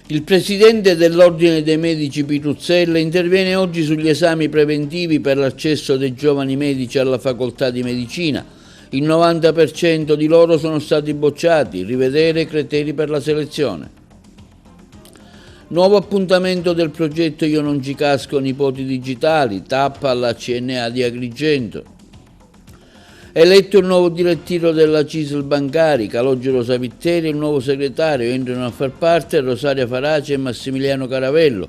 Il presidente dell'Ordine dei Medici Pitruzzella interviene oggi sugli esami preventivi per l'accesso dei giovani medici alla facoltà di medicina. Il 90% di loro sono stati bocciati, rivedere i criteri per la selezione. Nuovo appuntamento del progetto Io non ci casco nipoti digitali, tappa alla CNA di Agrigento. Eletto il nuovo direttivo della CISL Bancari, Calogero Savitteri, il nuovo segretario, entrano a far parte Rosaria Faraci e Massimiliano Caravello.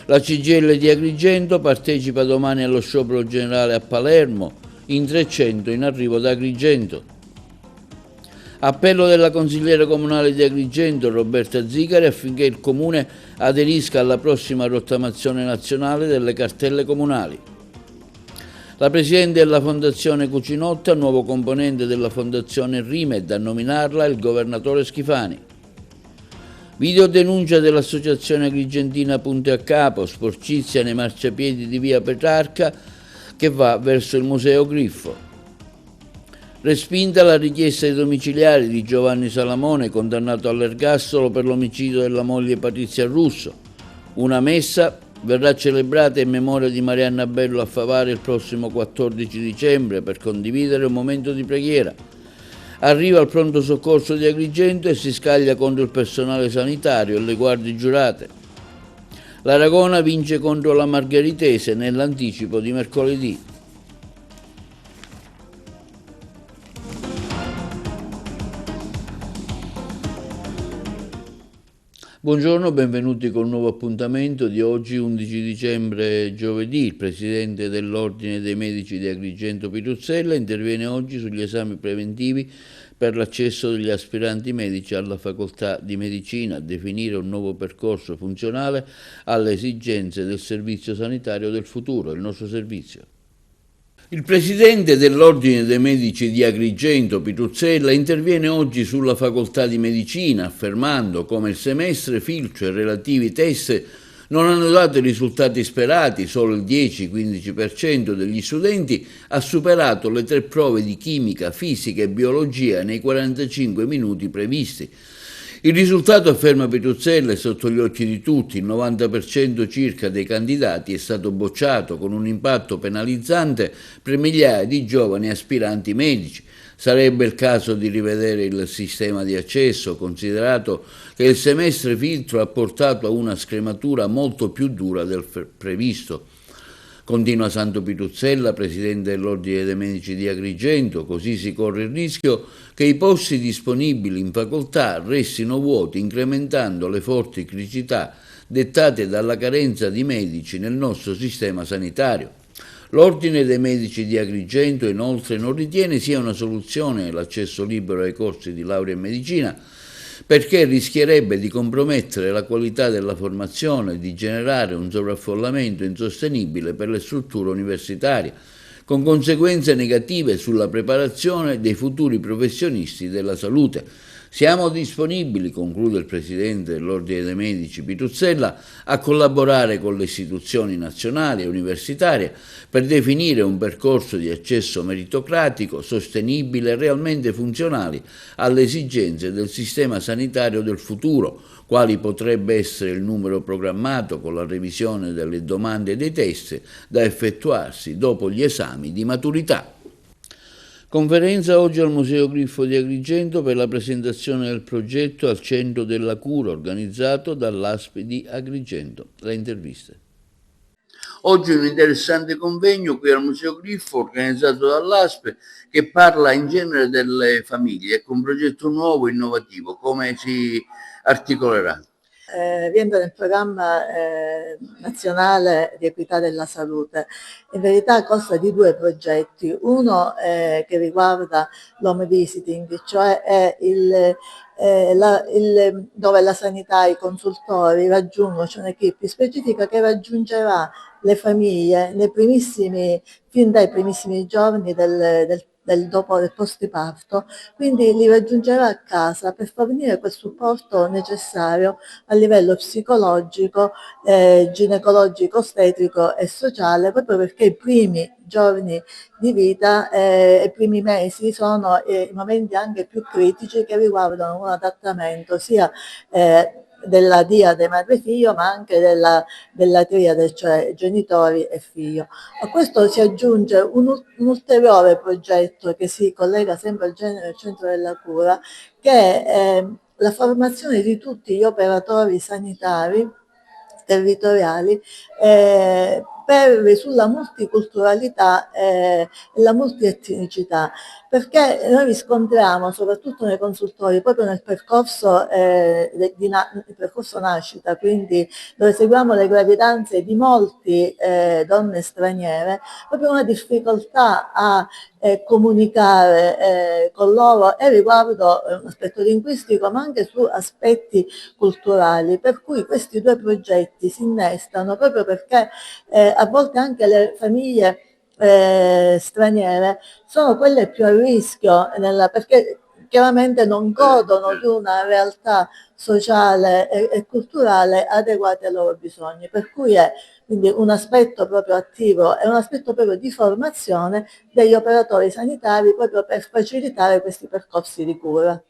La CGIL di Agrigento partecipa domani allo sciopero generale a Palermo, in 300 in arrivo da Agrigento. Appello della consigliera comunale di Agrigento, Roberta Zicari, affinché il comune aderisca alla prossima rottamazione nazionale delle cartelle comunali. La Presidente della Fondazione Cucinotta, nuovo componente della Fondazione Rimed, a nominarla il Governatore Schifani. Videodenuncia dell'Associazione Agrigentina Punte a Capo, sporcizia nei marciapiedi di via Petrarca che va verso il Museo Griffo. Respinta la richiesta ai domiciliari di Giovanni Salamone, condannato all'ergastolo per l'omicidio della moglie Patrizia Russo. Una messa verrà celebrata in memoria di Marianna Bello a Favara il prossimo 14 dicembre per condividere un momento di preghiera. Arriva al pronto soccorso di Agrigento e si scaglia contro il personale sanitario e le guardie giurate. L'Aragona vince contro la Margheritese nell'anticipo di mercoledì. Buongiorno, benvenuti con un nuovo appuntamento di oggi 11 dicembre giovedì. Il presidente dell'Ordine dei Medici di Agrigento Pitruzzella interviene oggi sugli esami preventivi per l'accesso degli aspiranti medici alla facoltà di medicina, a definire un nuovo percorso funzionale alle esigenze del servizio sanitario del futuro, il nostro servizio. Il presidente dell'Ordine dei Medici di Agrigento, Pitruzzella, interviene oggi sulla facoltà di medicina, affermando come il semestre filtro e relativi test non hanno dato i risultati sperati, solo il 10-15% degli studenti ha superato le 3 prove di chimica, fisica e biologia nei 45 minuti previsti. Il risultato, afferma Pitruzzella, è sotto gli occhi di tutti. Il 90% circa dei candidati è stato bocciato, con un impatto penalizzante per migliaia di giovani aspiranti medici. Sarebbe il caso di rivedere il sistema di accesso, considerato che il semestre filtro ha portato a una scrematura molto più dura del previsto. Continua Santo Pitruzzella, presidente dell'Ordine dei Medici di Agrigento, così si corre il rischio che i posti disponibili in facoltà restino vuoti, incrementando le forti criticità dettate dalla carenza di medici nel nostro sistema sanitario. L'Ordine dei Medici di Agrigento, inoltre, non ritiene sia una soluzione l'accesso libero ai corsi di laurea in medicina, perché rischierebbe di compromettere la qualità della formazione e di generare un sovraffollamento insostenibile per le strutture universitarie, con conseguenze negative sulla preparazione dei futuri professionisti della salute. Siamo disponibili, conclude il presidente dell'Ordine dei Medici Pitruzzella, a collaborare con le istituzioni nazionali e universitarie per definire un percorso di accesso meritocratico, sostenibile e realmente funzionale alle esigenze del sistema sanitario del futuro, quali potrebbe essere il numero programmato con la revisione delle domande e dei test da effettuarsi dopo gli esami di maturità. Conferenza oggi al Museo Griffo di Agrigento per la presentazione del progetto Al Centro della Cura, organizzato dall'ASP di Agrigento. Le interviste. Oggi un interessante convegno qui al Museo Griffo, organizzato dall'ASP, che parla in genere delle famiglie. Ecco, un progetto nuovo, innovativo. Come si articolerà? Rientra nel programma nazionale di equità della salute. In verità consta di 2 progetti, uno che riguarda l'home visiting, cioè è dove la sanità, i consultori raggiungono, c'è un'equipe specifica che raggiungerà le famiglie fin dai primissimi giorni del post-parto, quindi li raggiungerà a casa per fornire quel supporto necessario a livello psicologico, ginecologico, ostetrico e sociale, proprio perché i primi giorni di vita, i primi mesi sono i momenti anche più critici che riguardano un adattamento sia della diade madre-figlio, ma anche della triade, cioè genitori e figlio. A questo si aggiunge un ulteriore progetto che si collega sempre al genere al centro della cura, che è la formazione di tutti gli operatori sanitari territoriali sulla multiculturalità e la multietnicità, perché noi riscontriamo, soprattutto nei consultori, proprio nel percorso, il percorso nascita, quindi dove seguiamo le gravidanze di molte donne straniere, proprio una difficoltà a comunicare con loro e riguardo un aspetto linguistico, ma anche su aspetti culturali, per cui questi due progetti si innestano proprio perché a volte anche le famiglie straniere sono quelle più a rischio perché chiaramente non godono di una realtà sociale e culturale adeguata ai loro bisogni, per cui è quindi un aspetto proprio attivo e un aspetto proprio di formazione degli operatori sanitari proprio per facilitare questi percorsi di cura.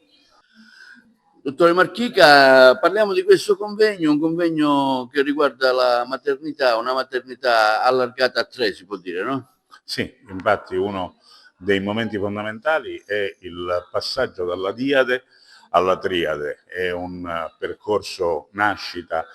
Dottore Marchica, parliamo di questo convegno, un convegno che riguarda la maternità, una maternità allargata a 3, si può dire, no? Sì, infatti uno dei momenti fondamentali è il passaggio dalla diade alla triade, è un percorso nascita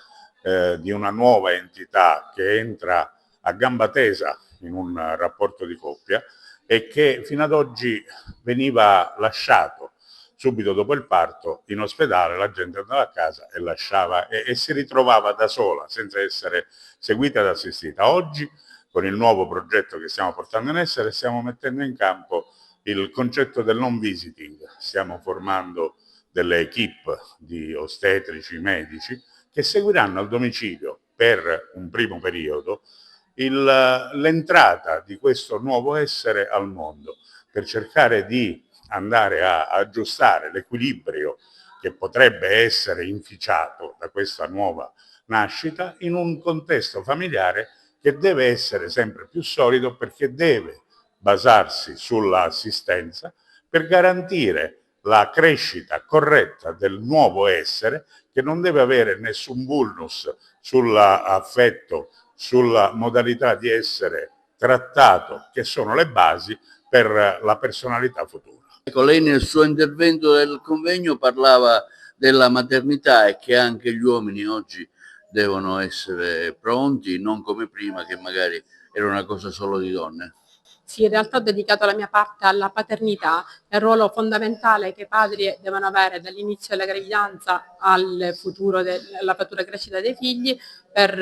di una nuova entità che entra a gamba tesa in un rapporto di coppia e che fino ad oggi veniva lasciato subito dopo il parto in ospedale, la gente andava a casa e lasciava e si ritrovava da sola senza essere seguita ed assistita. Oggi con il nuovo progetto che stiamo portando in essere stiamo mettendo in campo il concetto del non visiting, stiamo formando delle equip di ostetrici, medici che seguiranno al domicilio per un primo periodo l'entrata di questo nuovo essere al mondo per cercare di andare a aggiustare l'equilibrio che potrebbe essere inficiato da questa nuova nascita in un contesto familiare che deve essere sempre più solido perché deve basarsi sull'assistenza per garantire la crescita corretta del nuovo essere che non deve avere nessun vulnus sull'affetto, sulla modalità di essere trattato, che sono le basi per la personalità futura. Ecco, lei nel suo intervento del convegno parlava della maternità e che anche gli uomini oggi devono essere pronti, non come prima che magari era una cosa solo di donne. Sì, in realtà ho dedicato la mia parte alla paternità, il ruolo fondamentale che i padri devono avere dall'inizio della gravidanza alla futura crescita dei figli per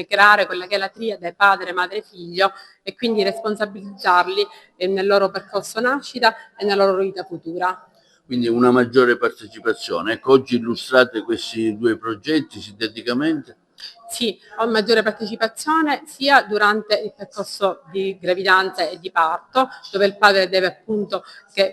creare quella che è la triade padre, madre, figlio e quindi responsabilizzarli nel loro percorso nascita e nella loro vita futura. Quindi una maggiore partecipazione. Ecco, oggi illustrate questi due progetti sinteticamente. Sì, ho maggiore partecipazione sia durante il percorso di gravidanza e di parto, dove il padre deve appunto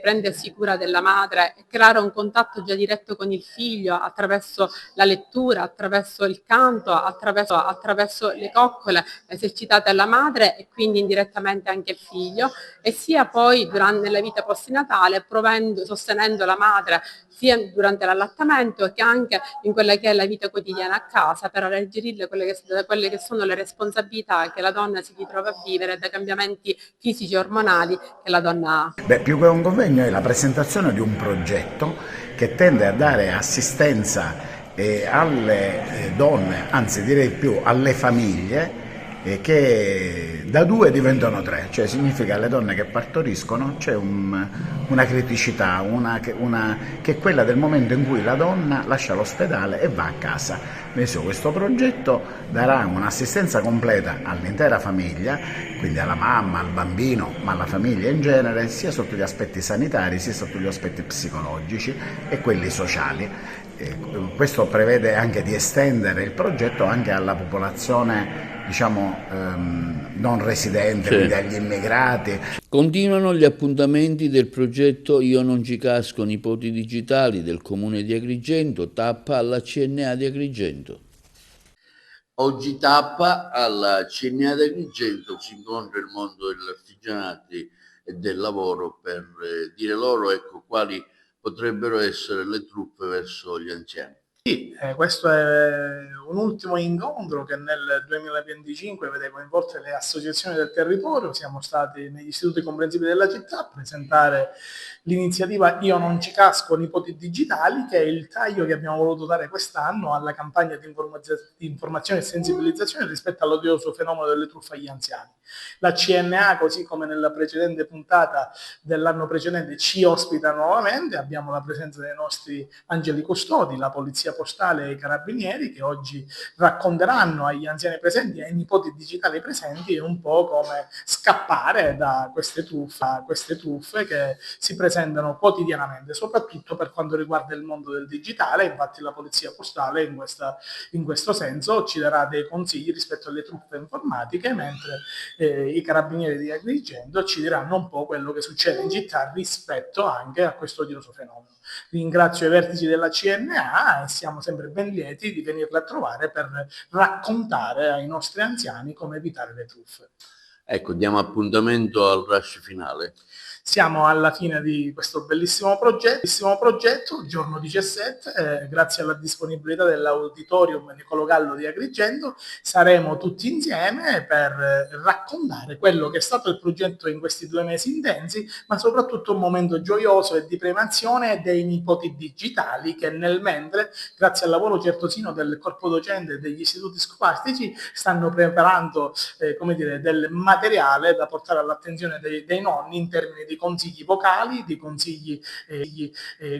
prendersi cura della madre e creare un contatto già diretto con il figlio attraverso la lettura, attraverso il canto, attraverso le coccole esercitate alla madre e quindi indirettamente anche il figlio, e sia poi durante la vita postinatale sostenendo la madre sia durante l'allattamento che anche in quella che è la vita quotidiana a casa per alleggerirle quelle che sono le responsabilità che la donna si ritrova a vivere dai cambiamenti fisici e ormonali che la donna ha. Beh, più che un convegno è la presentazione di un progetto che tende a dare assistenza alle donne, anzi direi più alle famiglie, che da 2 diventano 3, cioè significa alle donne che partoriscono c'è una criticità, che è quella del momento in cui la donna lascia l'ospedale e va a casa. Adesso questo progetto darà un'assistenza completa all'intera famiglia, quindi alla mamma, al bambino, ma alla famiglia in genere, sia sotto gli aspetti sanitari, sia sotto gli aspetti psicologici e quelli sociali. Questo prevede anche di estendere il progetto anche alla popolazione non residente, quindi agli immigrati. Continuano gli appuntamenti del progetto Io non ci casco, nipoti digitali del Comune di Agrigento, tappa alla CNA di Agrigento. Oggi tappa alla CNA di Agrigento, si incontra il mondo degli artigianati e del lavoro per dire loro ecco, quali potrebbero essere le truppe verso gli anziani. Sì, questo è un ultimo incontro che nel 2025 vede coinvolte le associazioni del territorio. Siamo stati negli istituti comprensivi della città a presentare l'iniziativa Io non ci casco, nipoti digitali, che è il taglio che abbiamo voluto dare quest'anno alla campagna di informazione e sensibilizzazione rispetto all'odioso fenomeno delle truffe agli anziani. La CNA, così come nella precedente puntata dell'anno precedente, ci ospita nuovamente. Abbiamo la presenza dei nostri angeli custodi, la polizia postale e i carabinieri, che oggi racconteranno agli anziani presenti e ai nipoti digitali presenti un po' come scappare da queste truffe che si presentano quotidianamente, soprattutto per quanto riguarda il mondo del digitale. Infatti la polizia postale in questo senso ci darà dei consigli rispetto alle truffe informatiche, mentre i carabinieri di Agrigento ci diranno un po' quello che succede in città rispetto anche a questo odioso fenomeno. Ringrazio i vertici della CNA e siamo sempre ben lieti di venirli a trovare per raccontare ai nostri anziani come evitare le truffe. Ecco, diamo appuntamento al rush finale. Siamo alla fine di questo bellissimo progetto, giorno 17, grazie alla disponibilità dell'Auditorium Niccolò Gallo di Agrigento, saremo tutti insieme per raccontare quello che è stato il progetto in questi 2 mesi intensi, ma soprattutto un momento gioioso e di premiazione dei nipoti digitali che nel mentre, grazie al lavoro certosino del corpo docente e degli istituti scolastici, stanno preparando del materiale da portare all'attenzione dei nonni in termini di consigli vocali, di consigli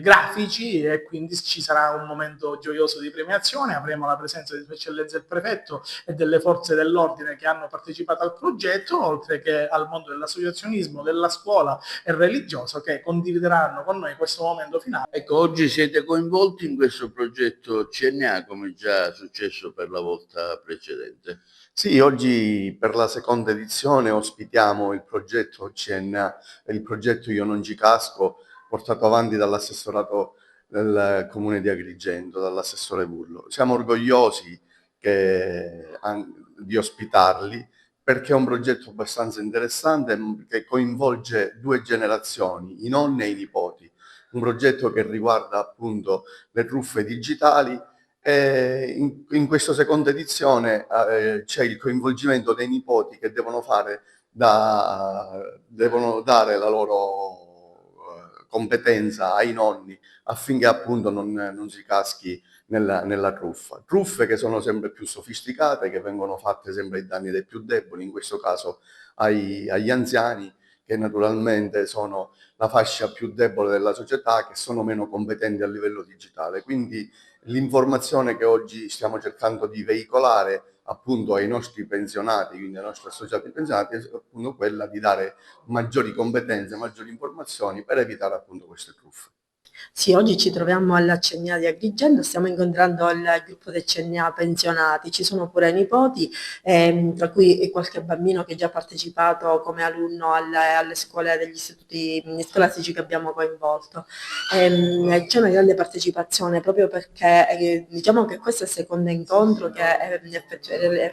grafici, e quindi ci sarà un momento gioioso di premiazione. Avremo la presenza di Sua Eccellenza il Prefetto e delle forze dell'ordine che hanno partecipato al progetto, oltre che al mondo dell'associazionismo, della scuola e religioso, che condivideranno con noi questo momento finale. Ecco, oggi siete coinvolti in questo progetto CNA, come già successo per la volta precedente. Sì, oggi per la seconda edizione ospitiamo il progetto CNA, il progetto Io non ci casco, portato avanti dall'assessorato del Comune di Agrigento, dall'assessore Burlo. Siamo orgogliosi di ospitarli perché è un progetto abbastanza interessante che coinvolge 2 generazioni, i nonni e i nipoti. Un progetto che riguarda appunto le truffe digitali. In questa seconda edizione c'è il coinvolgimento dei nipoti che devono dare la loro competenza ai nonni affinché appunto non si caschi nella truffa. Truffe che sono sempre più sofisticate, che vengono fatte sempre ai danni dei più deboli, in questo caso agli anziani, che naturalmente sono la fascia più debole della società, che sono meno competenti a livello digitale. Quindi l'informazione che oggi stiamo cercando di veicolare appunto ai nostri pensionati, quindi ai nostri associati pensionati, è appunto quella di dare maggiori competenze, maggiori informazioni per evitare appunto queste truffe. Sì, oggi ci troviamo alla CNA di Agrigento, stiamo incontrando il gruppo del CNA pensionati, ci sono pure i nipoti, tra cui qualche bambino che ha già partecipato come alunno alle scuole degli istituti scolastici che abbiamo coinvolto. C'è una grande partecipazione proprio perché diciamo che questo è il secondo incontro che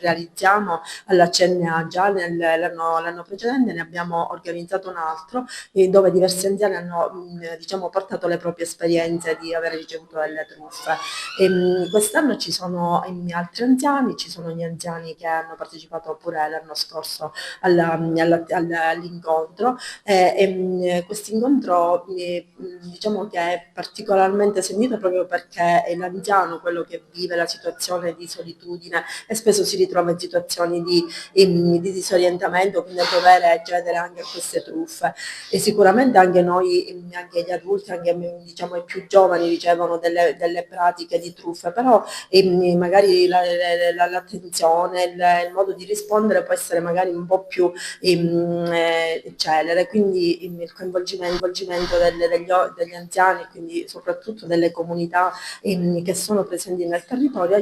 realizziamo alla CNA. Già l'anno precedente ne abbiamo organizzato un altro dove diversi anziani hanno portato le proprie esperienze di aver ricevuto delle truffe. Quest'anno ci sono altri anziani, ci sono gli anziani che hanno partecipato pure l'anno scorso all'incontro. Questo incontro diciamo che è particolarmente sentito proprio perché è l'anziano quello che vive la situazione di solitudine e spesso si ritrova in situazioni di disorientamento, quindi a dover cedere anche a queste truffe. E sicuramente anche noi, anche gli adulti, anche i più giovani ricevono delle pratiche di truffe, però magari l'attenzione, il modo di rispondere può essere magari un po' più celere, quindi il coinvolgimento degli anziani, quindi soprattutto delle comunità che sono presenti nel territorio,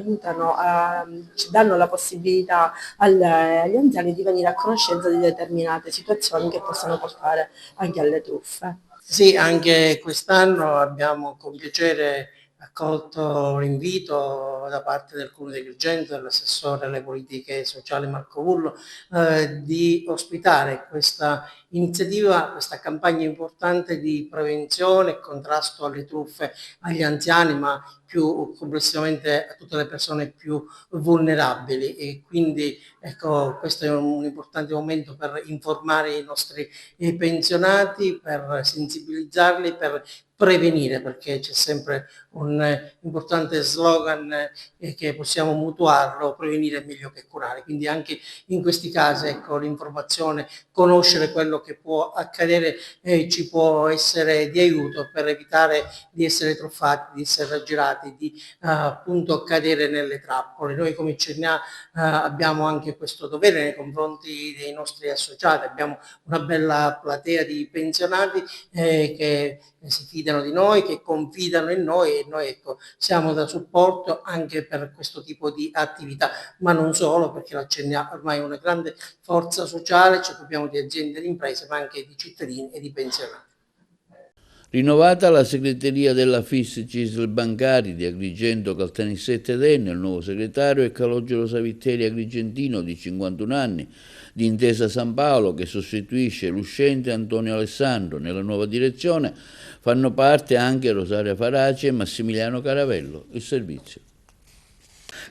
ci danno la possibilità agli anziani di venire a conoscenza di determinate situazioni che possono portare anche alle truffe. Sì, anche quest'anno abbiamo con piacere accolto l'invito da parte del Comune di Agrigento, dell'assessore alle politiche sociali Marco Vullo, di ospitare questa iniziativa, questa campagna importante di prevenzione e contrasto alle truffe agli anziani, ma più complessivamente a tutte le persone più vulnerabili. E quindi ecco, questo è un importante momento per informare i nostri pensionati, per sensibilizzarli, per prevenire, perché c'è sempre un importante slogan che possiamo mutuarlo: prevenire è meglio che curare. Quindi anche in questi casi, ecco, l'informazione, conoscere quello che può accadere ci può essere di aiuto per evitare di essere truffati, di essere raggirati, di appunto cadere nelle trappole. Noi come CNA abbiamo anche questo dovere nei confronti dei nostri associati, abbiamo una bella platea di pensionati che si fidano di noi, che confidano in noi, e noi ecco, siamo da supporto anche per questo tipo di attività, ma non solo, perché la CNA ormai è una grande forza sociale, ci occupiamo di aziende e di imprese, ma anche di cittadini e di pensionati. Rinnovata la segreteria della FIS CISL Bancari di Agrigento Caltanissette Denna, il nuovo segretario è Calogero Savitteri agrigentino di 51 anni, di Intesa San Paolo, che sostituisce l'uscente Antonio Alessandro. Nella nuova direzione fanno parte anche Rosaria Faraci e Massimiliano Caravello. Il servizio.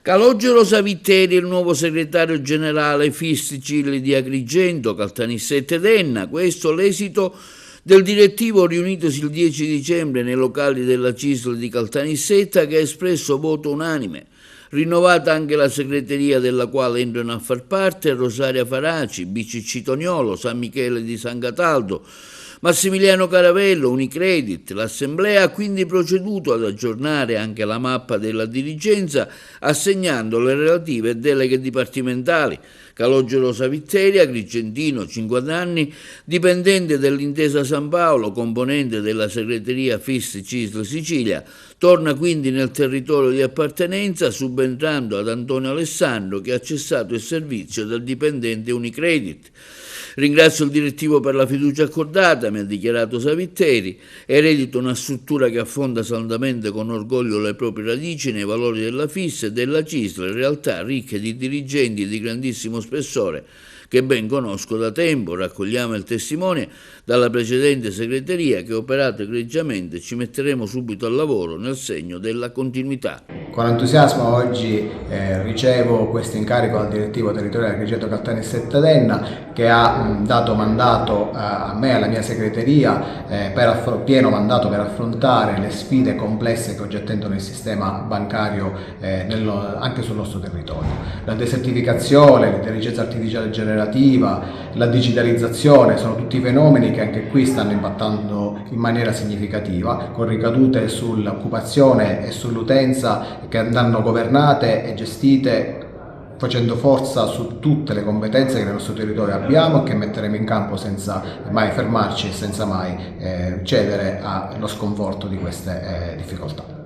Calogero Savitteri, il nuovo segretario generale FIS CISL di Agrigento Caltanissette Denna. Questo l'esito del direttivo riunitosi il 10 dicembre nei locali della CISL di Caltanissetta, che ha espresso voto unanime. Rinnovata anche la segreteria, della quale entrano a far parte Rosaria Faraci, BCC Toniolo, San Michele di San Cataldo, Massimiliano Caravello, Unicredit. L'Assemblea ha quindi proceduto ad aggiornare anche la mappa della dirigenza, assegnando le relative deleghe dipartimentali. Calogero Savitteri, agrigentino, 50 anni, dipendente dell'Intesa San Paolo, componente della segreteria FIS CISL Sicilia, torna quindi nel territorio di appartenenza, subentrando ad Antonio Alessandro, che ha cessato il servizio del dipendente Unicredit. Ringrazio il direttivo per la fiducia accordata, mi ha dichiarato Savitteri, eredito una struttura che affonda saldamente con orgoglio le proprie radici nei valori della FIS e della CISL, realtà ricche di dirigenti di grandissimo spessore che ben conosco da tempo. Raccogliamo il testimone dalla precedente segreteria, che ha operato egregiamente, ci metteremo subito al lavoro nel segno della continuità. Con entusiasmo oggi ricevo questo incarico al direttivo territoriale Agrigento Caltanissette Denna, che ha dato mandato a me e alla mia segreteria, pieno mandato per affrontare le sfide complesse che oggi attendono il sistema bancario anche sul nostro territorio. La desertificazione, l'intelligenza artificiale generativa, la digitalizzazione sono tutti fenomeni che anche qui stanno impattando in maniera significativa, con ricadute sull'occupazione e sull'utenza, che andranno governate e gestite facendo forza su tutte le competenze che nel nostro territorio abbiamo e che metteremo in campo senza mai fermarci e senza mai cedere allo sconforto di queste difficoltà.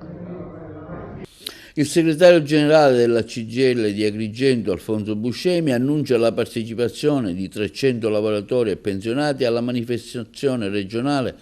Il segretario generale della CGIL di Agrigento, Alfonso Buscemi, annuncia la partecipazione di 300 lavoratori e pensionati alla manifestazione regionale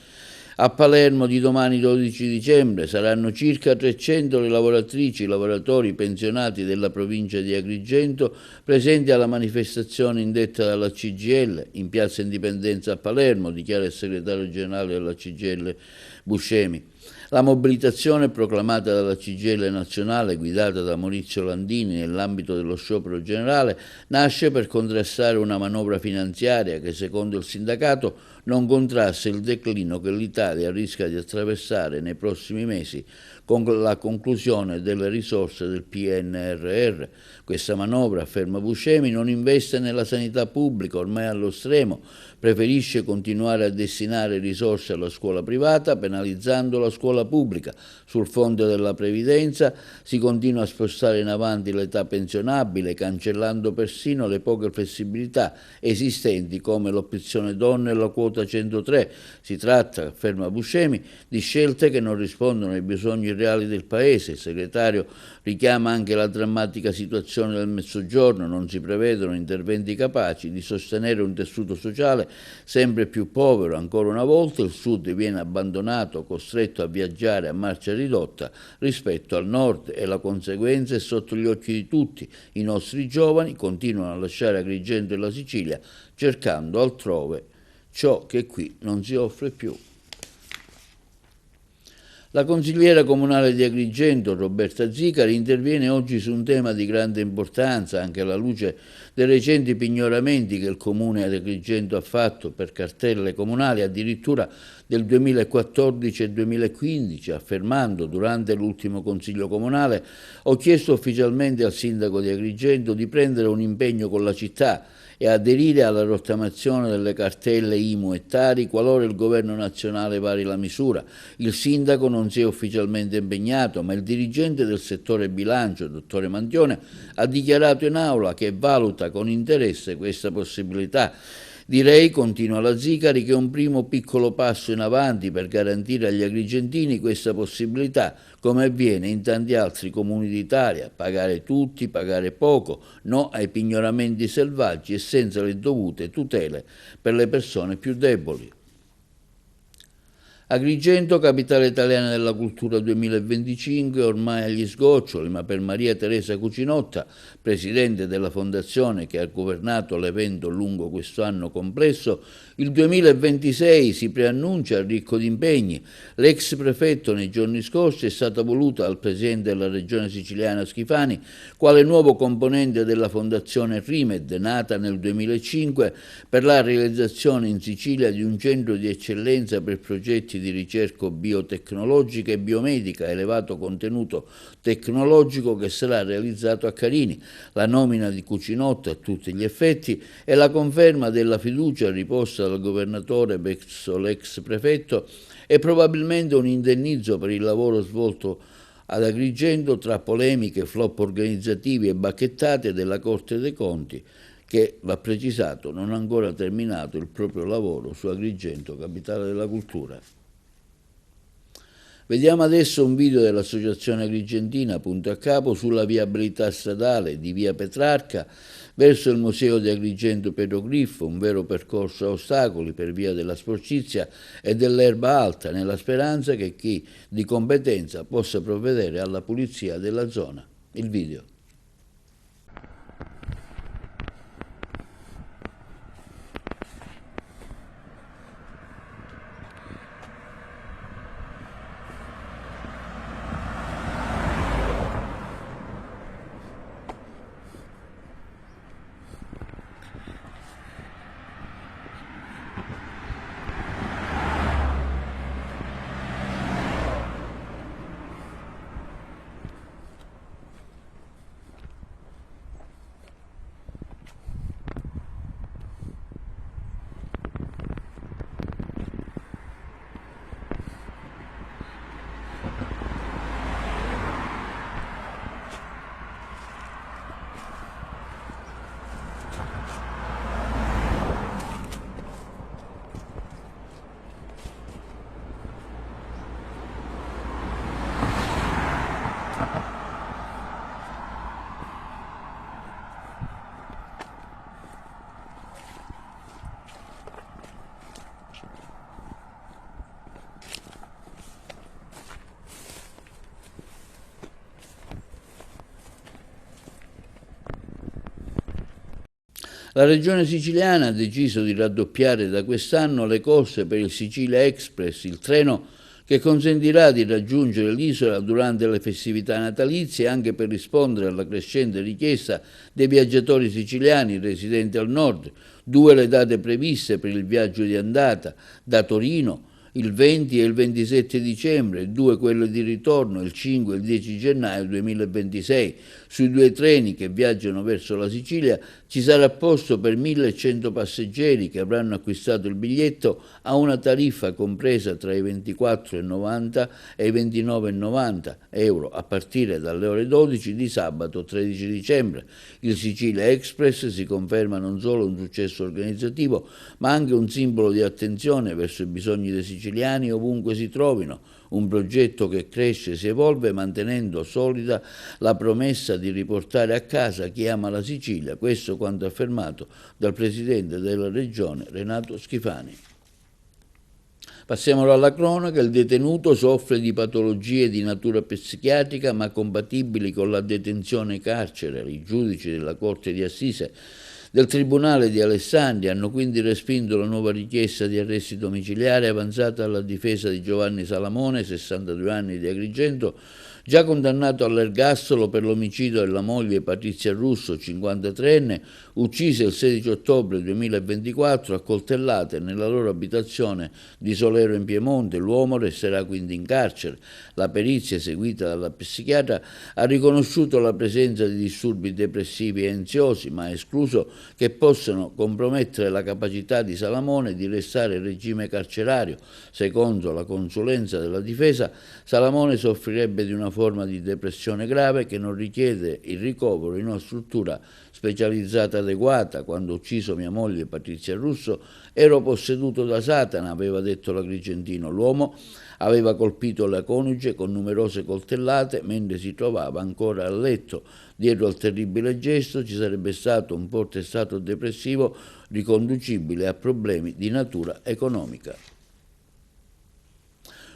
a Palermo di domani 12 dicembre. Saranno circa 300 le lavoratrici e lavoratori pensionati della provincia di Agrigento presenti alla manifestazione indetta dalla CGIL in Piazza Indipendenza a Palermo, dichiara il segretario generale della CGIL Buscemi. La mobilitazione proclamata dalla CGIL nazionale, guidata da Maurizio Landini nell'ambito dello sciopero generale, nasce per contrastare una manovra finanziaria che, secondo il sindacato, non contrasta il declino che l'Italia rischia di attraversare nei prossimi mesi con la conclusione delle risorse del PNRR. Questa manovra, afferma Buscemi, non investe nella sanità pubblica, ormai allo stremo, preferisce continuare a destinare risorse alla scuola privata, penalizzando la scuola pubblica. Sul fronte della previdenza si continua a spostare in avanti l'età pensionabile, cancellando persino le poche flessibilità esistenti come l'opzione donna e la quota 103. Si tratta, afferma Buscemi, di scelte che non rispondono ai bisogni reali del Paese. Il segretario richiama anche la drammatica situazione del Mezzogiorno, non si prevedono interventi capaci di sostenere un tessuto sociale sempre più povero. Ancora una volta il Sud viene abbandonato, costretto a viaggiare viaggiare a marcia ridotta rispetto al nord e la conseguenza è sotto gli occhi di tutti. I nostri giovani continuano a lasciare Agrigento e la Sicilia cercando altrove ciò che qui non si offre più. La consigliera comunale di Agrigento, Roberta Zicari, interviene oggi su un tema di grande importanza, anche alla luce dei recenti pignoramenti che il Comune di Agrigento ha fatto per cartelle comunali, addirittura del 2014 e 2015, affermando durante l'ultimo Consiglio Comunale: ho chiesto ufficialmente al Sindaco di Agrigento di prendere un impegno con la città e aderire alla rottamazione delle cartelle IMU e Tari qualora il governo nazionale vari la misura. Il sindaco non si è ufficialmente impegnato, ma il dirigente del settore bilancio, dottore Mantione, ha dichiarato in aula che valuta con interesse questa possibilità. Direi, continua la Zicari, che è un primo piccolo passo in avanti per garantire agli agrigentini questa possibilità, come avviene in tanti altri comuni d'Italia: pagare tutti, pagare poco, no ai pignoramenti selvaggi e senza le dovute tutele per le persone più deboli. Agrigento, capitale italiana della cultura 2025, ormai agli sgoccioli, ma per Maria Teresa Cucinotta, presidente della fondazione che ha governato l'evento lungo questo anno complesso, il 2026 si preannuncia ricco di impegni. L'ex prefetto nei giorni scorsi è stata voluta dal presidente della regione siciliana Schifani quale nuovo componente della fondazione RIMED, nata nel 2005 per la realizzazione in Sicilia di un centro di eccellenza per progetti di ricerca biotecnologica e biomedica a elevato contenuto tecnologico che sarà realizzato a Carini. La nomina di Cucinotta a tutti gli effetti è la conferma della fiducia riposta dal governatore verso l'ex prefetto e probabilmente un indennizzo per il lavoro svolto ad Agrigento tra polemiche, flop organizzativi e bacchettate della Corte dei Conti, che, va precisato, non ha ancora terminato il proprio lavoro su Agrigento, capitale della cultura. Vediamo adesso un video dell'Associazione Agrigentina Punto a Capo sulla viabilità stradale di via Petrarca verso il Museo di Agrigento Petroglyph, un vero percorso a ostacoli per via della sporcizia e dell'erba alta, nella speranza che chi di competenza possa provvedere alla pulizia della zona. Il video. La regione siciliana ha deciso di raddoppiare da quest'anno le corse per il Sicilia Express, il treno che consentirà di raggiungere l'isola durante le festività natalizie anche per rispondere alla crescente richiesta dei viaggiatori siciliani residenti al nord. 2 le date previste per il viaggio di andata da Torino, il 20 e il 27 dicembre, 2 quelle di ritorno, il 5 e il 10 gennaio 2026. Sui 2 treni che viaggiano verso la Sicilia ci sarà posto per 1.100 passeggeri che avranno acquistato il biglietto a una tariffa compresa tra i 24,90 e i 29,90 euro a partire dalle ore 12 di sabato 13 dicembre. Il Sicilia Express si conferma non solo un successo organizzativo, ma anche un simbolo di attenzione verso i bisogni dei siciliani ovunque si trovino, un progetto che cresce e si evolve mantenendo solida la promessa di riportare a casa chi ama la Sicilia, questo quanto affermato dal presidente della regione Renato Schifani. Passiamo alla cronaca. Il detenuto soffre di patologie di natura psichiatrica ma compatibili con la detenzione carcere. I giudici della Corte di Assise del Tribunale di Alessandria hanno quindi respinto la nuova richiesta di arresti domiciliari avanzata alla difesa di Giovanni Salamone, 62 anni, di Agrigento, già condannato all'ergastolo per l'omicidio della moglie Patrizia Russo, 53enne, uccise il 16 ottobre 2024 a coltellate nella loro abitazione di Solero in Piemonte. L'uomo resterà quindi in carcere. La perizia eseguita dalla psichiatra ha riconosciuto la presenza di disturbi depressivi e ansiosi, ma ha escluso che possano compromettere la capacità di Salamone di restare in regime carcerario. Secondo la consulenza della difesa, Salamone soffrirebbe di una forma di depressione grave che non richiede il ricovero in una struttura specializzata adeguata. Quando ho ucciso mia moglie Patrizia Russo ero posseduto da Satana, aveva detto l'agrigentino. L'uomo aveva colpito la coniuge con numerose coltellate mentre si trovava ancora a letto. Dietro al terribile gesto ci sarebbe stato un forte stato depressivo riconducibile a problemi di natura economica.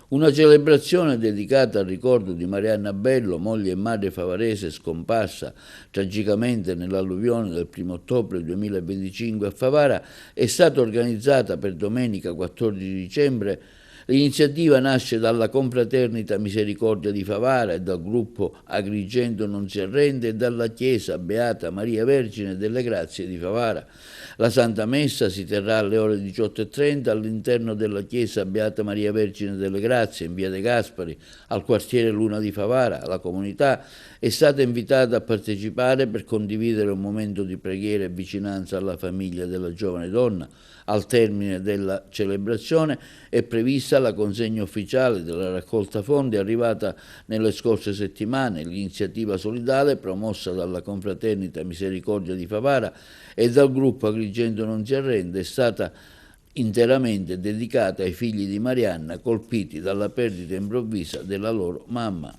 Una celebrazione dedicata al ricordo di Marianna Bello, moglie e madre favarese scomparsa tragicamente nell'alluvione del 1° ottobre 2025 a Favara, è stata organizzata per domenica 14 dicembre. L'iniziativa nasce dalla Confraternita Misericordia di Favara e dal gruppo Agrigento non si arrende e dalla Chiesa Beata Maria Vergine delle Grazie di Favara. La Santa Messa si terrà alle ore 18:30 all'interno della Chiesa Beata Maria Vergine delle Grazie in via De Gaspari, al quartiere Luna di Favara. La comunità è stata invitata a partecipare per condividere un momento di preghiera e vicinanza alla famiglia della giovane donna. Al termine della celebrazione è prevista la consegna ufficiale della raccolta fondi arrivata nelle scorse settimane. L'iniziativa solidale, promossa dalla Confraternita Misericordia di Favara e dal gruppo Agrigento non si arrende, è stata interamente dedicata ai figli di Marianna colpiti dalla perdita improvvisa della loro mamma.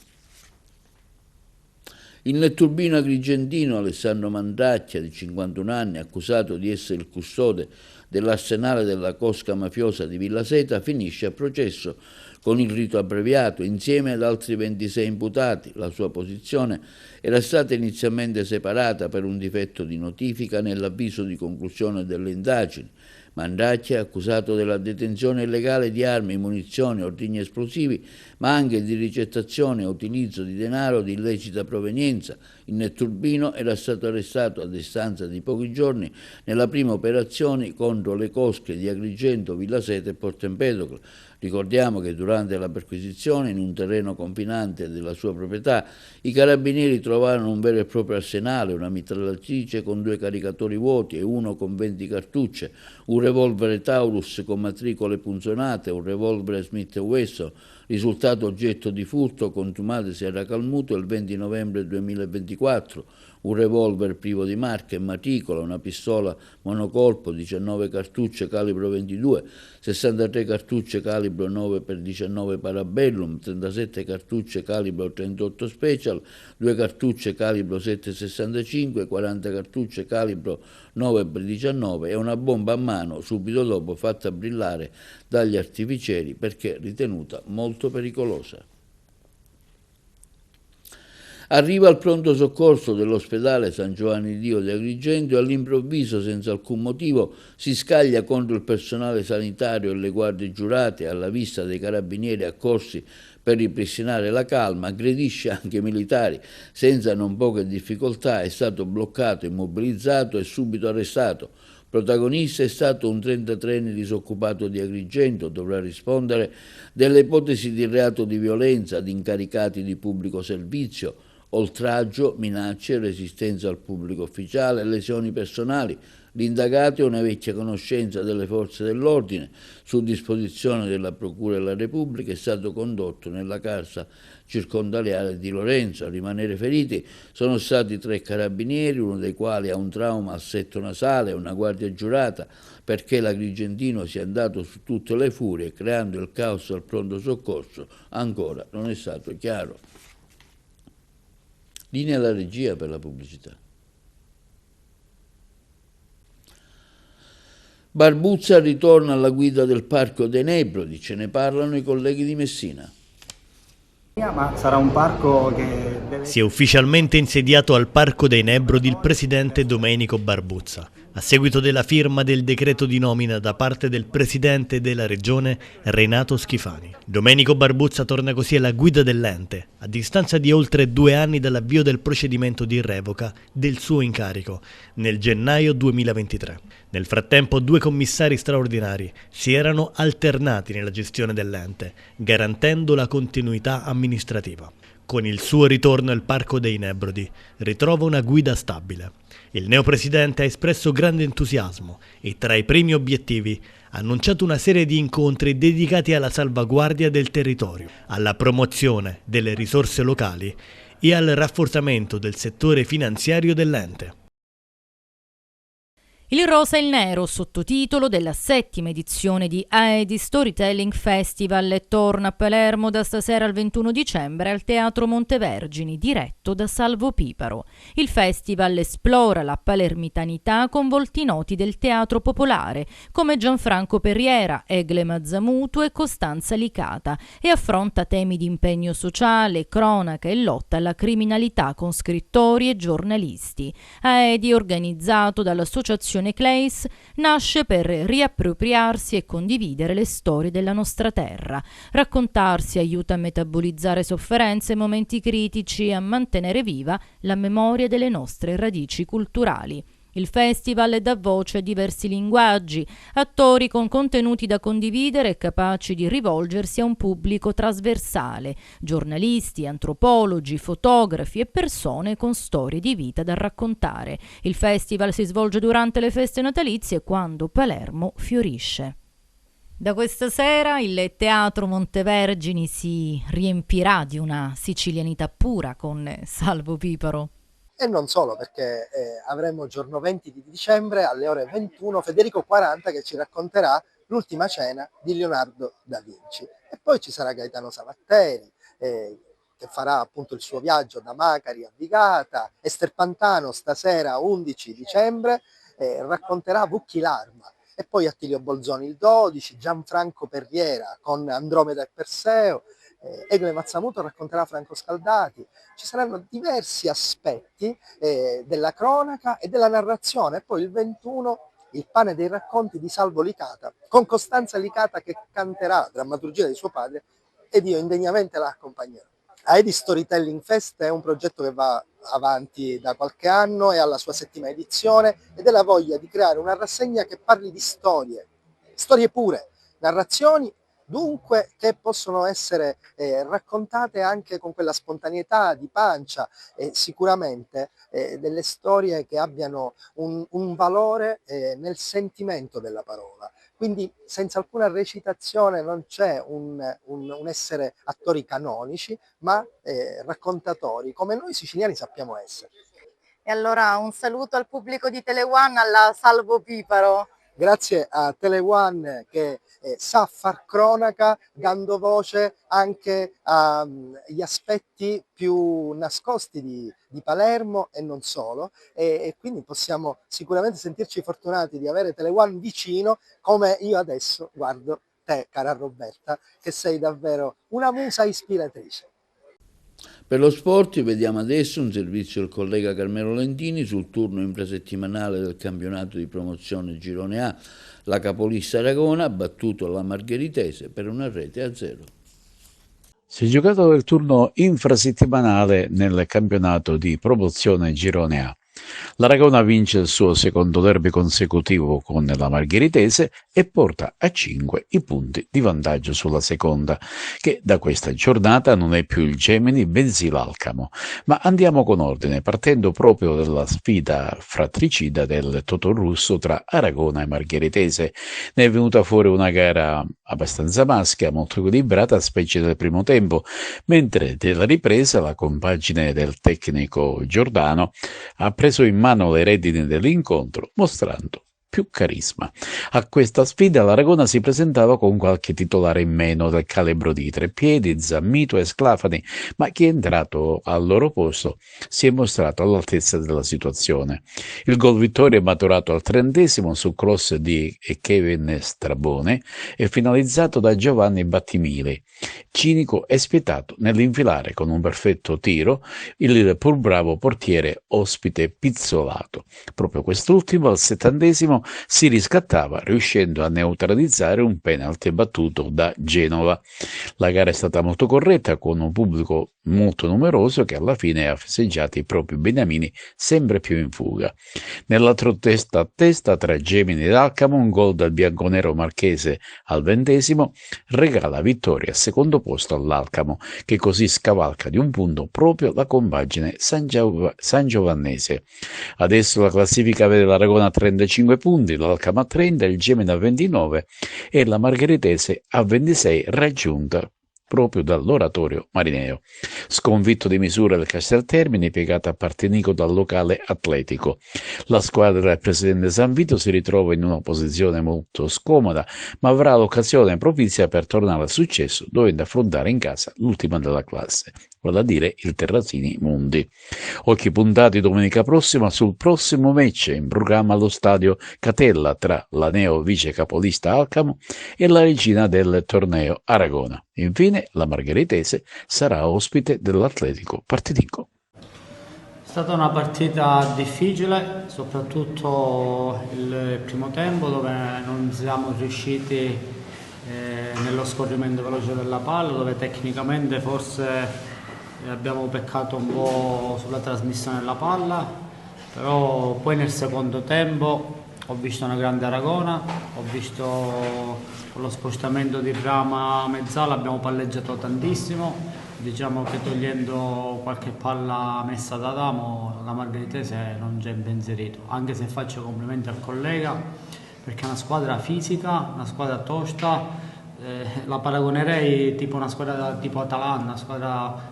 Il netturbino agrigentino Alessandro Mandracchia, di 51 anni, accusato di essere il custode dell'arsenale della cosca mafiosa di Villa Seta, finisce a processo con il rito abbreviato insieme ad altri 26 imputati. La sua posizione era stata inizialmente separata per un difetto di notifica nell'avviso di conclusione delle indagini. Mandracchia è accusato della detenzione illegale di armi, munizioni, ordigni esplosivi, ma anche di ricettazione e utilizzo di denaro di illecita provenienza. Il netturbino era stato arrestato a distanza di pochi giorni nella prima operazione contro le cosche di Agrigento, Villa Seta e Porto Empedocle. Ricordiamo che durante la perquisizione in un terreno confinante della sua proprietà i carabinieri trovarono un vero e proprio arsenale, una mitragliatrice con 2 caricatori vuoti e uno con 20 cartucce, un revolver Taurus con matricole punzonate, un revolver Smith & Wesson, risultato oggetto di furto consumatasi a Racalmuto il 20 novembre 2024, un revolver privo di marca e matricola, una pistola monocolpo, 19 cartucce calibro 22, 63 cartucce calibro 9x19 Parabellum, 37 cartucce calibro 38 Special, 2 cartucce calibro 7,65, 40 cartucce calibro 9x19 e una bomba a mano subito dopo fatta brillare dagli artificieri perché ritenuta molto pericolosa. Arriva al pronto soccorso dell'ospedale San Giovanni di Dio di Agrigento e all'improvviso, senza alcun motivo, si scaglia contro il personale sanitario e le guardie giurate. Alla vista dei carabinieri accorsi per ripristinare la calma, aggredisce anche militari. Senza non poche difficoltà è stato bloccato, immobilizzato e subito arrestato. Protagonista è stato un 33enne disoccupato di Agrigento, dovrà rispondere delle ipotesi di reato di violenza ad incaricati di pubblico servizio, oltraggio, minacce, resistenza al pubblico ufficiale, lesioni personali. L'indagato è una vecchia conoscenza delle forze dell'ordine. Su disposizione della Procura della Repubblica è stato condotto nella casa circondariale di Lorenzo. A rimanere feriti sono stati 3 carabinieri, uno dei quali ha un trauma al setto nasale e una guardia giurata. Perché l'agrigentino sia andato su tutte le furie creando il caos al pronto soccorso ancora non è stato chiaro. Linea alla regia per la pubblicità. Barbuzza ritorna alla guida del Parco dei Nebrodi, ce ne parlano i colleghi di Messina. Ma sarà un parco che deve... Si è ufficialmente insediato al Parco dei Nebrodi il presidente Domenico Barbuzza, a seguito della firma del decreto di nomina da parte del presidente della regione Renato Schifani. Domenico Barbuzza torna così alla guida dell'ente, a distanza di oltre 2 anni dall'avvio del procedimento di revoca del suo incarico, nel gennaio 2023. Nel frattempo 2 commissari straordinari si erano alternati nella gestione dell'ente, garantendo la continuità amministrativa. Con il suo ritorno al Parco dei Nebrodi ritrova una guida stabile. Il neopresidente ha espresso grande entusiasmo e tra i primi obiettivi ha annunciato una serie di incontri dedicati alla salvaguardia del territorio, alla promozione delle risorse locali e al rafforzamento del settore finanziario dell'ente. Il rosa e il nero, sottotitolo della 7ª edizione di Aedi Storytelling Festival, torna a Palermo da stasera al 21 dicembre al Teatro Montevergini, diretto da Salvo Piparo. Il festival esplora la palermitanità con volti noti del teatro popolare, come Gianfranco Perriera, Egle Mazzamuto e Costanza Licata, e affronta temi di impegno sociale, cronaca e lotta alla criminalità con scrittori e giornalisti. Aedi, organizzato dall'associazione Clays, nasce per riappropriarsi e condividere le storie della nostra terra. Raccontarsi aiuta a metabolizzare sofferenze e momenti critici e a mantenere viva la memoria delle nostre radici culturali. Il festival dà voce a diversi linguaggi, attori con contenuti da condividere e capaci di rivolgersi a un pubblico trasversale, giornalisti, antropologi, fotografi e persone con storie di vita da raccontare. Il festival si svolge durante le feste natalizie, quando Palermo fiorisce. Da questa sera il Teatro Montevergini si riempirà di una sicilianità pura con Salvo Piparo. E non solo, perché avremo il giorno 20 di dicembre alle ore 21 Federico 40 che ci racconterà l'ultima cena di Leonardo da Vinci. E poi ci sarà Gaetano Savatteri che farà appunto il suo viaggio da Macari a Vigata. Ester Pantano stasera 11 dicembre racconterà Vucchi l'Arma. E poi Attilio Bolzoni il 12, Gianfranco Perriera con Andromeda e Perseo. Egle Mazzamuto racconterà Franco Scaldati. Ci saranno diversi aspetti della cronaca e della narrazione. E poi il 21 il pane dei racconti di Salvo Licata, con Costanza Licata che canterà drammaturgia di suo padre ed io indegnamente la accompagnerò. Aedi Storytelling Fest è un progetto che va avanti da qualche anno, è alla sua 7ª edizione ed è la voglia di creare una rassegna che parli di storie pure, narrazioni dunque che possono essere raccontate anche con quella spontaneità di pancia e sicuramente delle storie che abbiano un valore nel sentimento della parola. Quindi senza alcuna recitazione non c'è un essere attori canonici, ma raccontatori, come noi siciliani sappiamo essere. E allora un saluto al pubblico di Tele1, alla Salvo Piparo. Grazie a Tele1 che sa far cronaca dando voce anche agli aspetti più nascosti di Palermo e non solo, e quindi possiamo sicuramente sentirci fortunati di avere Tele1 vicino, come io adesso guardo te, cara Roberta, che sei davvero una musa ispiratrice. Per lo sport vediamo adesso un servizio del collega Carmelo Lentini sul turno infrasettimanale del campionato di promozione Girone A. La capolista Aragona ha battuto la Margheritese per 1-0. Si è giocato il turno infrasettimanale nel campionato di promozione Girone A. L'Aragona vince il suo secondo derby consecutivo con la Margheritese e porta a 5 i punti di vantaggio sulla seconda, che da questa giornata non è più il Gemini bensì l'Alcamo. Ma andiamo con ordine, partendo proprio dalla sfida fratricida del Totorusso tra Aragona e Margheritese. Ne è venuta fuori una gara abbastanza maschia, molto equilibrata, specie del primo tempo, mentre della ripresa la compagine del tecnico Giordano ha preso in mano le redini dell'incontro, mostrando più carisma. A questa sfida l'Aragona si presentava con qualche titolare in meno del calibro di Treppiedi, Zammito e Sclafani, ma chi è entrato al loro posto si è mostrato all'altezza della situazione. Il gol vittoria è maturato al 30° su cross di Kevin Strabone e finalizzato da Giovanni Battimili, cinico e spietato nell'infilare con un perfetto tiro il pur bravo portiere ospite Pizzolato. Proprio quest'ultimo al 70° si riscattava riuscendo a neutralizzare un penalty battuto da Genova. La gara è stata molto corretta con un pubblico molto numeroso che alla fine ha festeggiato i propri beniamini sempre più in fuga. Nell'altro testa a testa tra Gemini ed Alcamo un gol del bianconero marchese al 20° regala vittoria al secondo posto all'Alcamo, che così scavalca di un punto proprio la compagine sangiovannese. Adesso la classifica vede l'Aragona a 35 punti, l'Alcamo a 30, il Gemini a 29 e la Margheritese a 26 raggiunta proprio dall'oratorio marineo. Sconfitto di misura del Casteltermini, piegato a Partinico dal locale Atletico. La squadra del presidente San Vito si ritrova in una posizione molto scomoda, ma avrà l'occasione propizia per tornare al successo, dovendo affrontare in casa l'ultima della classe, vale a dire il Terrasini Mundi. Occhi puntati domenica prossima sul prossimo match in programma allo stadio Catella tra la neo vice capolista Alcamo e la regina del torneo Aragona. Infine la Margheritese sarà ospite dell'Atletico Partinico. È stata una partita difficile, soprattutto il primo tempo dove non siamo riusciti nello scorrimento veloce della palla, dove tecnicamente forse abbiamo peccato un po' sulla trasmissione della palla, però poi nel secondo tempo ho visto una grande Aragona, ho visto con lo spostamento di Brama a mezzala abbiamo palleggiato tantissimo, diciamo che togliendo qualche palla messa da Adamo la Margheritese non c'è impensierito, anche se faccio complimenti al collega perché è una squadra fisica, una squadra tosta, la paragonerei tipo una squadra tipo Atalanta,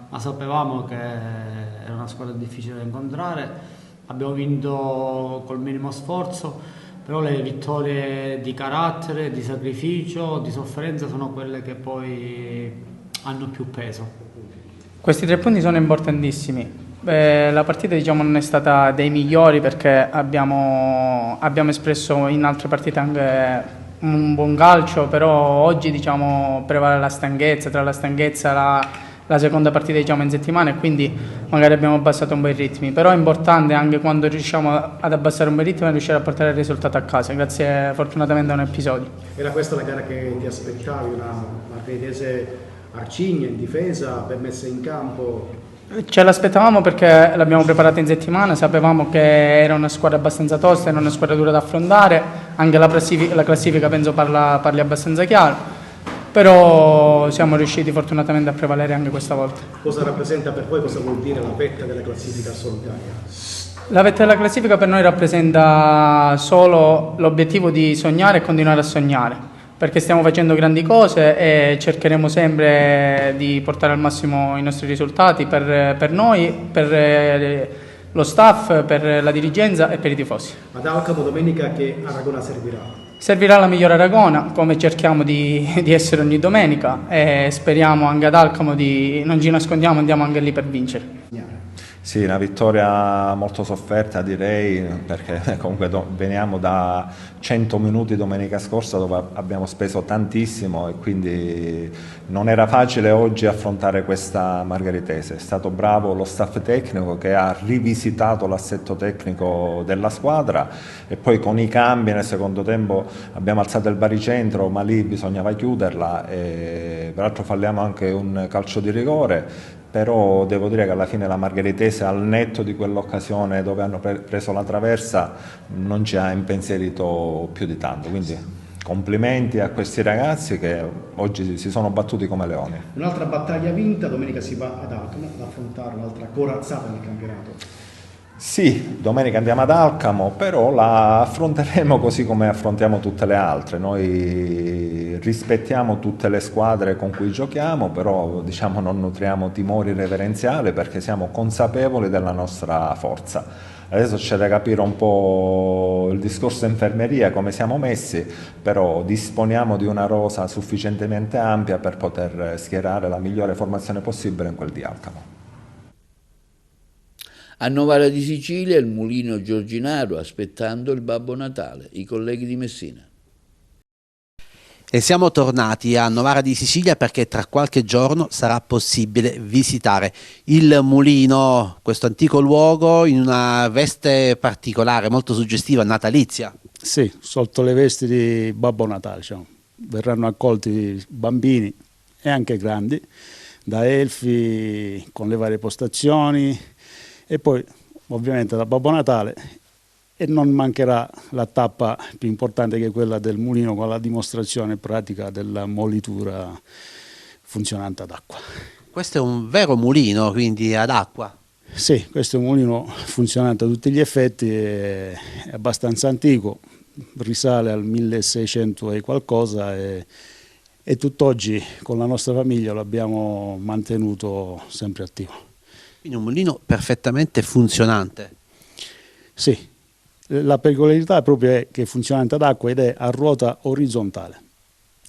ma sapevamo che era una squadra difficile da incontrare, abbiamo vinto col minimo sforzo. Però le vittorie di carattere, di sacrificio, di sofferenza sono quelle che poi hanno più peso. Questi 3 punti sono importantissimi. La partita non è stata dei migliori perché abbiamo espresso in altre partite anche un buon calcio, però oggi prevale la stanchezza, tra la stanchezza la seconda partita in settimana e quindi magari abbiamo abbassato un po' i ritmi, però è importante anche quando riusciamo ad abbassare un po' i ritmi riuscire a portare il risultato a casa, grazie fortunatamente a un episodio. Era questa la gara che ti aspettavi, una Margheritese arcigna in difesa, ben messa in campo? Ce l'aspettavamo perché l'abbiamo preparata in settimana, sapevamo che era una squadra abbastanza tosta, era una squadra dura da affrontare, anche la classifica penso parli abbastanza chiaro. Però siamo riusciti fortunatamente a prevalere anche questa volta. Cosa rappresenta per voi, cosa vuol dire la vetta della classifica solitaria? La vetta della classifica per noi rappresenta solo l'obiettivo di sognare e continuare a sognare, perché stiamo facendo grandi cose e cercheremo sempre di portare al massimo i nostri risultati per noi, per lo staff, per la dirigenza e per i tifosi. Ad Alcamo domenica che Aragona servirà? Servirà la migliore Aragona, come cerchiamo di essere ogni domenica, e speriamo anche ad Alcamo non ci nascondiamo, andiamo anche lì per vincere. Sì, una vittoria molto sofferta direi, perché comunque veniamo da 100 minuti domenica scorsa dove abbiamo speso tantissimo e quindi non era facile oggi affrontare questa Margheritese. È stato bravo lo staff tecnico che ha rivisitato l'assetto tecnico della squadra e poi con i cambi nel secondo tempo abbiamo alzato il baricentro, ma lì bisognava chiuderla e peraltro falliamo anche un calcio di rigore. Però devo dire che alla fine la Margheritese, al netto di quell'occasione dove hanno preso la traversa, non ci ha impensierito più di tanto, quindi complimenti a questi ragazzi che oggi si sono battuti come leoni. Un'altra battaglia vinta, domenica si va ad Alcamo ad affrontare un'altra corazzata nel campionato. Sì, domenica andiamo ad Alcamo, però la affronteremo così come affrontiamo tutte le altre. Noi rispettiamo tutte le squadre con cui giochiamo, però non nutriamo timori reverenziali perché siamo consapevoli della nostra forza. Adesso c'è da capire un po' il discorso infermeria, come siamo messi, però disponiamo di una rosa sufficientemente ampia per poter schierare la migliore formazione possibile in quel di Alcamo. A Novara di Sicilia il mulino Giorginaro aspettando il Babbo Natale, i colleghi di Messina. E siamo tornati a Novara di Sicilia perché tra qualche giorno sarà possibile visitare il mulino, questo antico luogo, in una veste particolare, molto suggestiva, natalizia. Sì, sotto le vesti di Babbo Natale, diciamo. Verranno accolti bambini e anche grandi, da elfi con le varie postazioni e poi ovviamente da Babbo Natale, e non mancherà la tappa più importante che è quella del mulino con la dimostrazione pratica della molitura funzionante ad acqua. Questo è un vero mulino, quindi ad acqua? Sì, questo è un mulino funzionante a tutti gli effetti, è abbastanza antico, risale al 1600 e qualcosa e tutt'oggi con la nostra famiglia lo abbiamo mantenuto sempre attivo. Quindi un mulino perfettamente funzionante. Sì, la peculiarità proprio è che è funzionante ad acqua ed è a ruota orizzontale.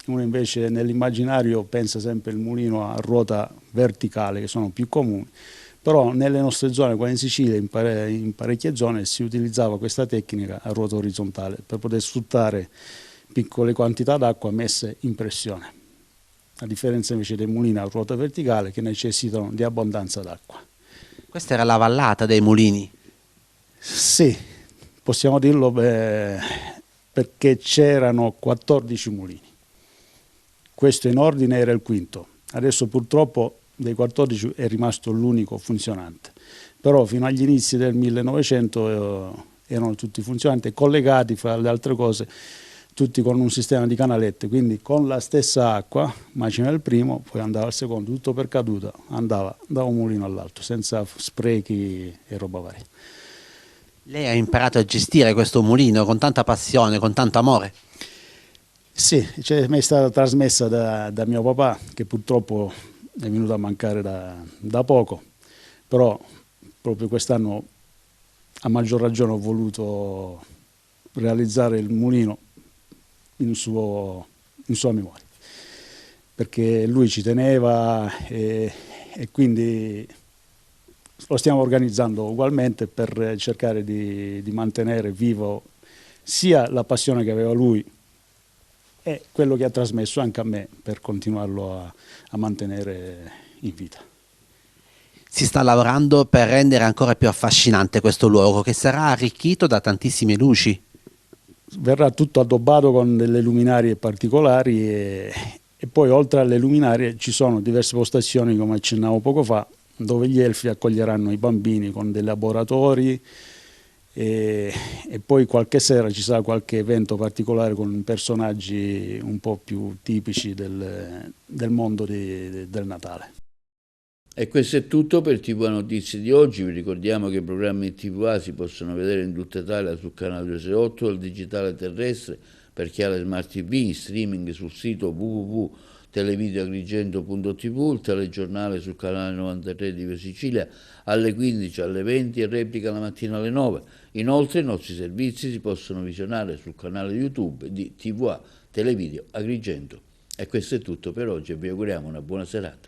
Uno invece nell'immaginario pensa sempre il mulino a ruota verticale, che sono più comuni, però nelle nostre zone, qua in Sicilia, in parecchie zone, si utilizzava questa tecnica a ruota orizzontale per poter sfruttare piccole quantità d'acqua messe in pressione, a differenza invece dei mulini a ruota verticale che necessitano di abbondanza d'acqua. Questa era la vallata dei mulini? Sì, possiamo dirlo perché c'erano 14 mulini. Questo in ordine era il quinto. Adesso purtroppo dei 14 è rimasto l'unico funzionante. Però fino agli inizi del 1900 erano tutti funzionanti, collegati fra le altre cose, tutti con un sistema di canalette, quindi con la stessa acqua, macina il primo, poi andava al secondo, tutto per caduta, andava da un mulino all'altro, senza sprechi e roba varia. Lei ha imparato a gestire questo mulino con tanta passione, con tanto amore? Sì, mi è stata trasmessa da mio papà, che purtroppo è venuto a mancare da poco, però proprio quest'anno a maggior ragione ho voluto realizzare il mulino in sua memoria, perché lui ci teneva e quindi lo stiamo organizzando ugualmente per cercare di mantenere vivo sia la passione che aveva lui e quello che ha trasmesso anche a me per continuarlo a mantenere in vita. Si sta lavorando per rendere ancora più affascinante questo luogo, che sarà arricchito da tantissime luci. Verrà tutto addobbato con delle luminarie particolari e poi oltre alle luminarie ci sono diverse postazioni, come accennavo poco fa, dove gli elfi accoglieranno i bambini con dei laboratori e poi qualche sera ci sarà qualche evento particolare con personaggi un po' più tipici del mondo del Natale. E questo è tutto per TVA Notizie di oggi. Vi ricordiamo che i programmi TVA si possono vedere in tutta Italia sul canale 268, al digitale terrestre per chi ha le smart TV, in streaming sul sito www.televideoagrigento.tv, il telegiornale sul canale 93 di Sicilia alle 15, alle 20 e replica la mattina alle 9. Inoltre i nostri servizi si possono visionare sul canale YouTube di TVA Televideo Agrigento. E questo è tutto per oggi e vi auguriamo una buona serata.